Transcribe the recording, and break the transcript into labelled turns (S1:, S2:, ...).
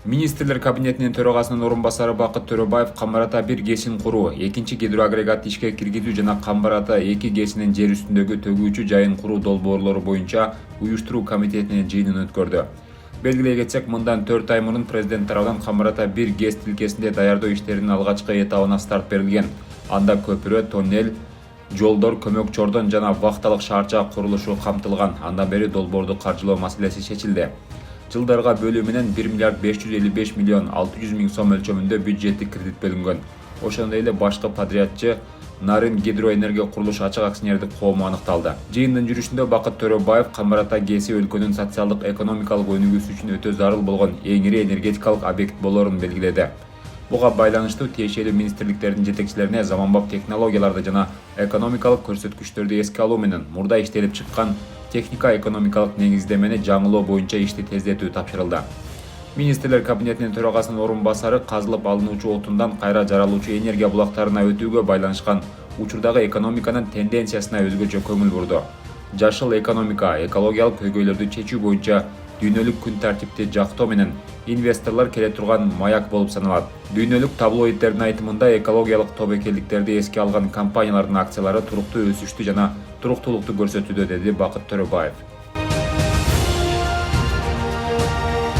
S1: Министрлер кабинетинин төрагасынын орун басары Бакыт Төрөбаев Камбар Ата 1 ГЭСин куруу, экинчи гидроагрегатты ишке киргизүү жана Камбар Ата 2 ГЭСинин жер үстүндөгү төгүүчү жайын куруу долбоорлору боюнча уюштуруу комитетинин жыйынын өткөрдү. Белгилей кетсек, мындан 4 ай мурун президент тарабынан Камбар Ата 1 ГЭС тилкесинде даярдоо иштеринин алгачкы этабына старт берилген. Анда көпүрө, тоннель, жолдор, көмөк чордон жана вахталык шаарча курулушу камтылган. Андан бери долбоорду каржылоо маселеси чечилди. Жылдарга бөлүү менен 1 миллиард 555 миллион 600 миң сом өлчөмүндө бюджеттик кредит бөлүнгөн. Ошондой эле башкы подрядчы Нарын гидроэнергия курулуш ачык акционердик коому аныкталды. Жыйындын жүрүшүндө Бакыт Төрөбаев Камбар Ата ГЭСи өлкөнүн социалдык экономикалык өнүгүүсү үчүн өтө зарыл болгон эң ири энергетикалык объект болоорун белгиледи. Буга байланыштуу тиешелүү министрликтердин жетекчилерине заманбап технологияларды жана экономикалык көрсөткүчтөрдү эске алуу менен мурда иштелип чыккан техника-экономикалык негиздемени жаңылоо боюнча ишти тездетүү тапшырылды. Министрлер кабинетинин төрагасынын орун басары казылып алынуучу отундан кайра жаралуучу энергия булактарына өтүүгө байланышкан учурдагы экономиканын тенденциясына өзгөчө көңүл бурду. Жашыл экономика, экологиялык көйгөйлөрдү чечүү боюнча дүйнөлүк күн тартипти жактоо менен инвесторлор келе турган маяк болуп саналат. Дүйнөлүк таблоидтердин айтымында экологиялык тобокелдиктерди эске алган компаниялардын акциялары туруктуу өсүштү жана туруктуулукту көрсөтүүдө, деди Бакыт Төрөбаев.